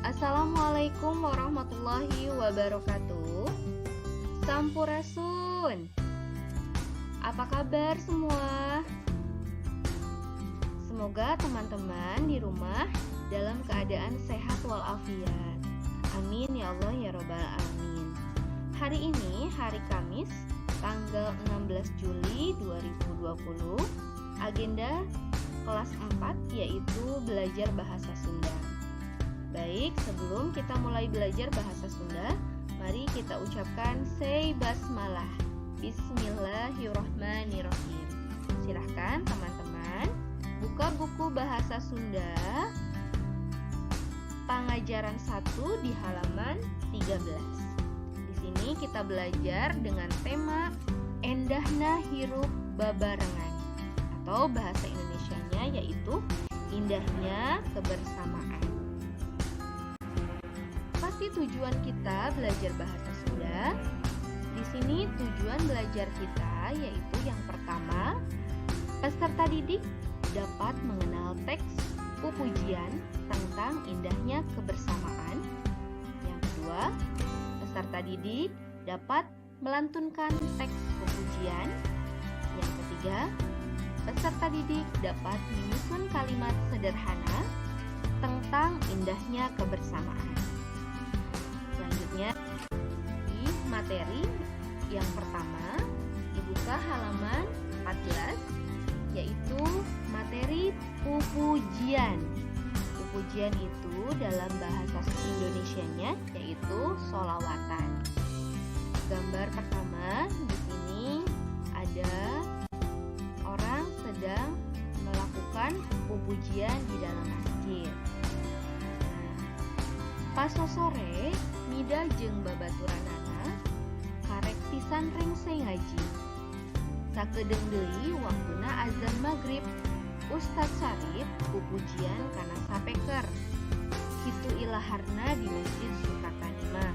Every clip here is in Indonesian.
Assalamualaikum warahmatullahi wabarakatuh. Sampurasun. Apa kabar semua? Semoga teman-teman di rumah dalam keadaan sehat walafiat. Amin ya Allah ya Rabbal alamin. Hari ini hari Kamis, tanggal 16 Juli 2020. Agenda kelas 4 yaitu belajar bahasa Sunda. Baik, sebelum kita mulai belajar bahasa Sunda, mari kita ucapkan say basmalah. Bismillahirrahmanirrahim. Silahkan teman-teman buka buku bahasa Sunda pengajaran 1 di halaman 13. Di sini kita belajar dengan tema Endahna Hirup Babarengan, atau bahasa Indonesianya yaitu indahnya kebersamaan. Pasti tujuan kita belajar bahasa Sunda. Di sini tujuan belajar kita yaitu yang pertama, peserta didik dapat mengenal teks pujian tentang indahnya kebersamaan. Yang kedua, peserta didik dapat melantunkan teks pujian. Yang ketiga, peserta didik dapat menyusun kalimat sederhana tentang indahnya kebersamaan. Selanjutnya, di materi yang pertama dibuka halaman 14, yaitu materi pujian. Pujian itu dalam bahasa Indonesianya yaitu sholawatan. Gambar pertama di sini ada orang sedang melakukan pujian di dalam masjid. Pas sore mida jeung babaturanana karek pisan rengseng ngaji. Sakedeung deui waktuna azan maghrib. Ustaz Syarif pujian kana sapeker. Kitu ilaharna di Masjid Sukatanima.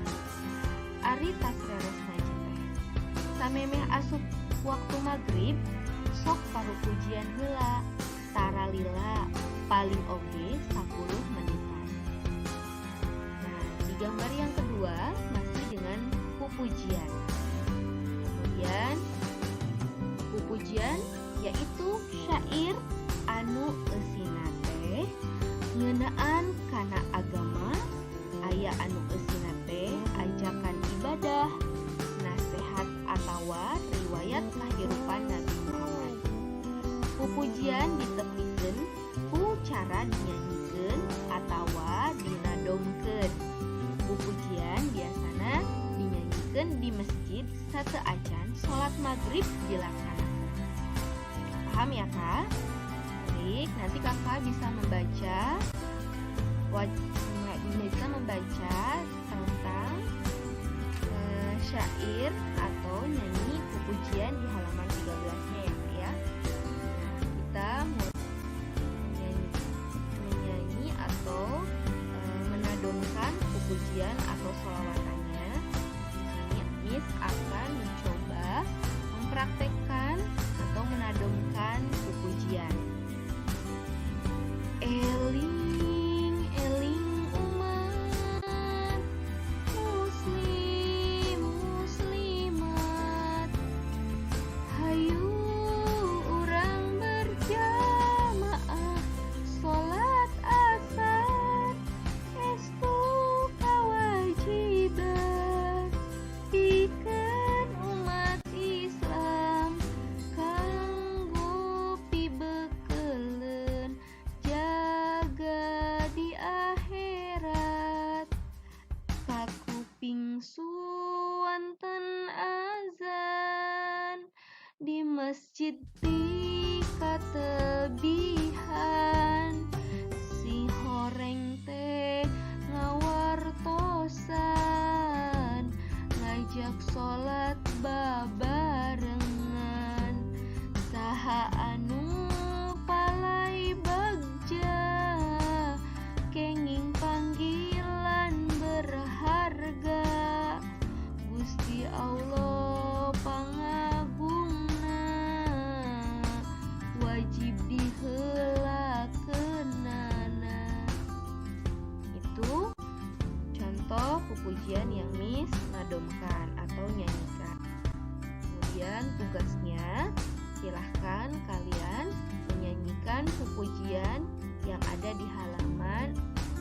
Ari tas reres ngaji teh. Samemeh asup waktu maghrib sok parupujian heula. Tara lila paling oge 10 menitan. Nah, di gambar yang kedua masih dengan pujian. Kemudian pujian yaitu syair anu eusina teh ngeunaan kana agama, aya anu eusina teh ajakan ibadah, nasihat atawa riwayat kahirupan Nabi Muhammad. Pujian ditepikeun ku cara dinyanyikeun atawa dinadongkeun. Pujian biasana dinyanyikeun di masjid sateacan salat maghrib dilaksanakan. Paham ya Kak? Baik, nanti Kakak bisa membaca tentang syair atau nyanyi pujian di halaman 13-nya ya. Kita menyanyi atau menadongkan pujian atau sholawatannya. Di sini Miss akan mencoba mempraktekkan atau menadongkan pujian. Eling eling umat muslim muslimat, hayu urang berjamaah salat asar estu kawajiban pikeun umat Islam kanggo pibeukeun jaga di akhirat. Kakuping suanten azan di masjid di katebihan, si horeng teh ngawartosan ngajak salat babarengan. Saha anu palai bagja kenging panggilan berharga, Gusti Allah pangagungna. pujian yang Miss madomkan atau nyanyikan. Kemudian tugasnya, silahkan kalian menyanyikan pujian yang ada di halaman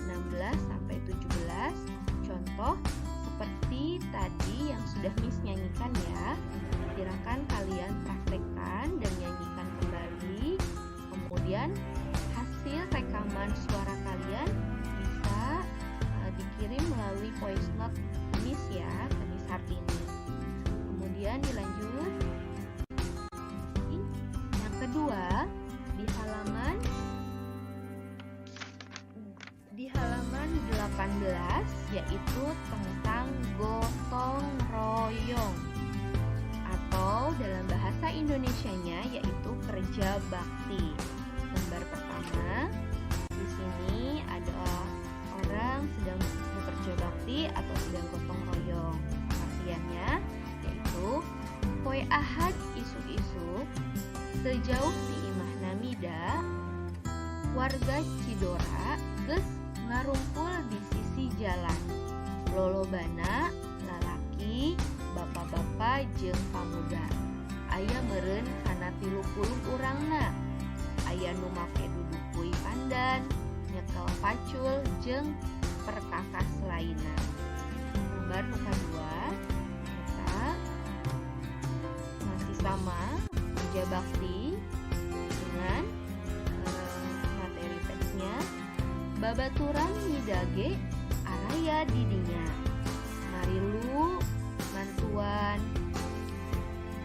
16 sampai 17. Contoh seperti tadi yang sudah Miss nyanyikan ya. Silakan kalian praktekkan dan nyanyikan kembali. Kemudian hasil rekaman suara kalian bisa dikirim melalui voice note Miss ya, ke Miss Hartini. Kemudian dilanjut. Yang kedua, di halaman 18 yaitu tentang gotong royong atau dalam bahasa Indonesianya yaitu kerja bakti. Gambar pertama, di sini ada orang sedang bekerja bakti atau sedang gotong royong. Pengertiannya yaitu poe ahad isuk-isuk sejauh di imah namida warga Cidora geus ngarumpul di sisi jalan. Lolobana lalaki, bapak-bapak jeung pamuda. Aya meureun kana 30 urangna. Aya nu make duduk kuy pandan, nyekel pacul jeung perkakas lainna. Gambar nu kadua, kita masih sama kerja bakti dengan materi teksnya. Babaturan midage araya didinya. Marilu mantuan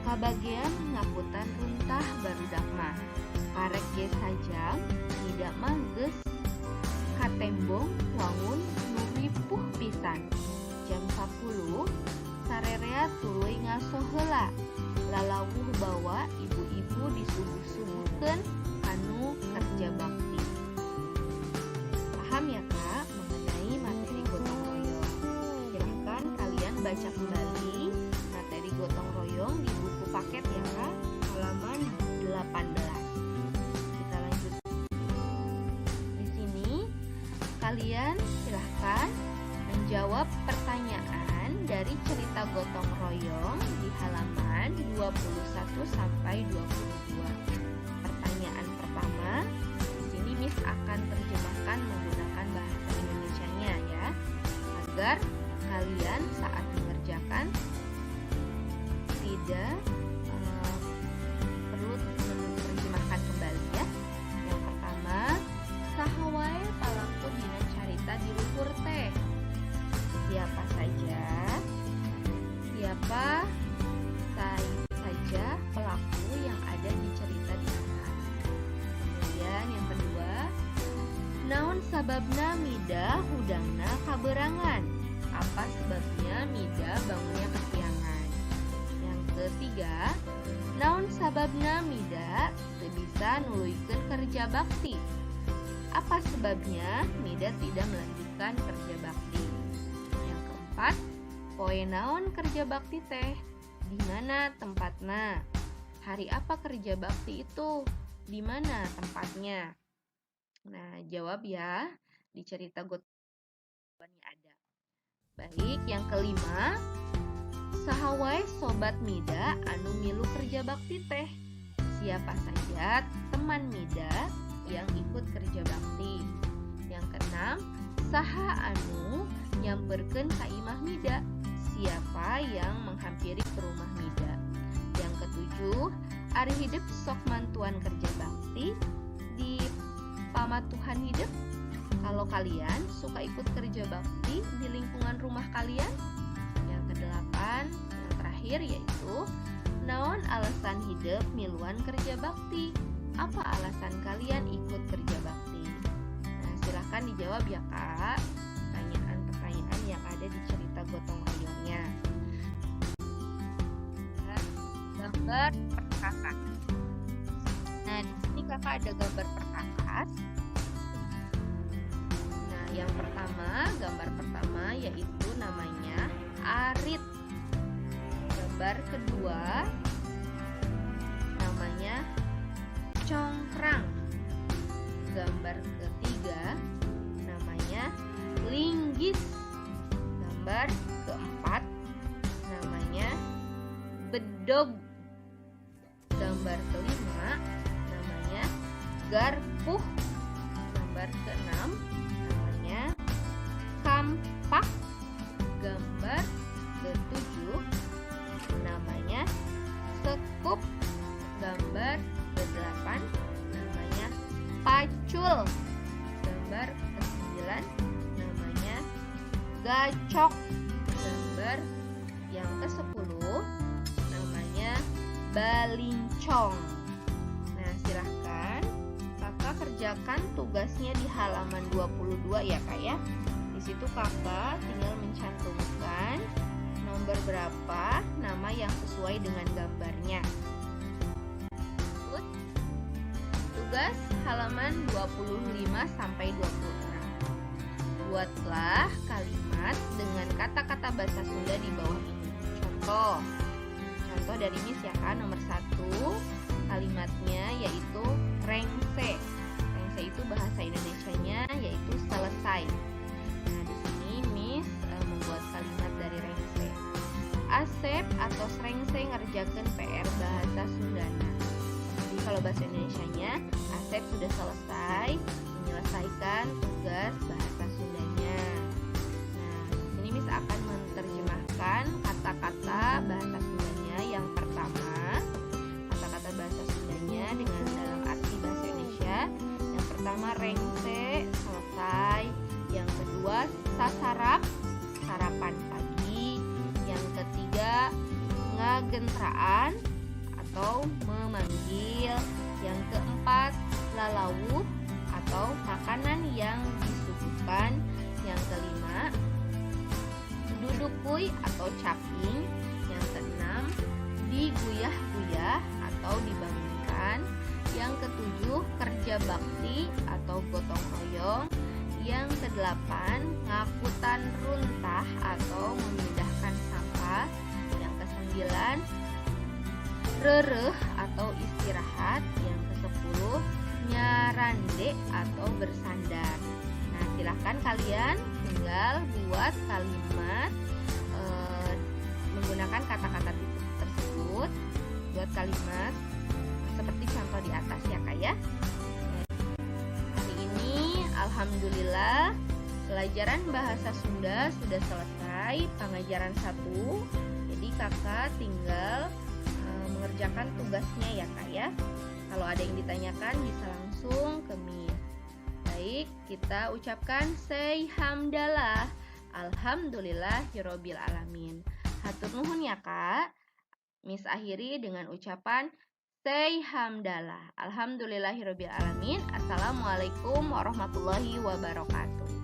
kabagian ngaputan runtah barudak mah. Karek ge sajam tidak mah geus katembong wangun nu ripuh pisan. Jam 10 sarerea tuluy ngaso heula. Lalawuh bawa ibu-ibu disubuh-subuhkeun anu kerja bakti. Paham ya Kak mengenai materi gotong royong? Silahkan kalian baca kembali materi gotong royong di buku paket ya Kak, halaman 18. Kita lanjut. Di sini kalian silahkan menjawab pertanyaan dari cerita gotong royong di halaman 21 sampai 22. Pertanyaan pertama, di sini Miss akan terjemahkan menggunakan bahasa Indonesianya ya, agar kalian saat mengerjakan tidak perlu menerjemahkan kembali ya. Yang pertama, saha wae palaku dina carita di luhur teh? Siapa saja pelaku yang ada di cerita di atas. Kemudian yang kedua, naon sababna Mida hudangna kaberangan? Apa sebabnya Mida bangunnya kesiangan? Yang ketiga, naon sababna Mida teu bisa nuluykeun kerja bakti? Apa sebabnya Mida tidak melanjutkan kerja bakti? Yang keempat, poe naon kerja bakti teh? Di mana tempatna? Hari apa kerja bakti itu? Di mana tempatnya? Nah, jawab ya di cerita gotong ada. Baik, yang kelima, saha wae sobat Mida anu milu kerja bakti teh? Siapa saja teman Mida yang ikut kerja bakti? Yang keenam, saha anu nyamperkeun ka imah Mida? Siapa yang menghampiri ke rumah Mida? Yang ketujuh, ari hidup sok mantuan kerja bakti di pamatuhan hidup. Kalau kalian suka ikut kerja bakti di lingkungan rumah kalian. Yang kedelapan, yang terakhir yaitu naon alasan hidup miluan kerja bakti? Apa alasan kalian ikut kerja bakti? Nah, silahkan dijawab ya Kak, pertanyaan-pertanyaan yang ada di cerita gotong royongnya. Gambar perkakas. Nah, di sini Kakak ada gambar perkakas. Nah, yang pertama, gambar pertama yaitu namanya arit. Gambar kedua namanya congkrang. Gambar ketiga namanya linggis. Gambar dog. Gambar kelima namanya garpuh. Gambar keenam namanya kampak. Gambar ketujuh namanya sekup. Gambar ke-8 namanya pacul. Gambar ke-9 namanya gacok. Gambar yang ke-10 namanya balincong. Nah, silahkan kakak kerjakan tugasnya di halaman 22 ya kak ya. Di situ kakak tinggal mencantumkan nomor berapa nama yang sesuai dengan gambarnya. Tugas halaman 25 sampai 26. Buatlah kalimat dengan kata-kata bahasa Sunda di bawah ini. Contoh dari Miss ya kan. Nomor 1 kalimatnya yaitu rengse. Rengse itu bahasa Indonesianya yaitu selesai. Nah, di sini Miss membuat kalimat dari rengse. Asep atau rengse ngerjakeun PR bahasa Sundana. Jadi kalau bahasa Indonesianya, Asep sudah selesai menyelesaikan tugas bahasa Sundanya. Nah, ini Miss akan menerjemahkan kata-kata bahasa Sundanya. Yang pertama, kata-kata bahasa Sundanya dengan dalam arti bahasa Indonesia. Yang pertama, rengse, selesai. Yang kedua, sasarap, sarapan pagi. Yang ketiga, ngagentraan atau memanggil. Yang keempat, lalawuh atau makanan yang disuguhkan. Yang kelima, dudukui atau caping. Yang keenam, diguyah-guyah atau dibangunkan. Yang ketujuh, kerja bakti atau gotong royong. Yang kedelapan, ngakutan runtah atau memindahkan sampah. Yang kesembilan, rereh atau istirahat. Yang ke-10, nyarande atau bersandar. Nah, silahkan kalian tinggal buat kalimat menggunakan kata-kata tersebut. Buat kalimat seperti contoh di atas ya kak ya. Hari ini alhamdulillah pelajaran bahasa Sunda sudah selesai, pengajaran 1. Jadi kakak tinggal mengerjakan tugasnya ya kak ya. Kalau ada yang ditanyakan bisa langsung ke Miss. Baik, kita ucapkan say hamdalah. Alhamdulillahirabbil alamin. Hatur nuhun ya kak. Miss akhiri dengan ucapan say hamdalah. Alhamdulillahirabbil alamin. Assalamualaikum warahmatullahi wabarakatuh.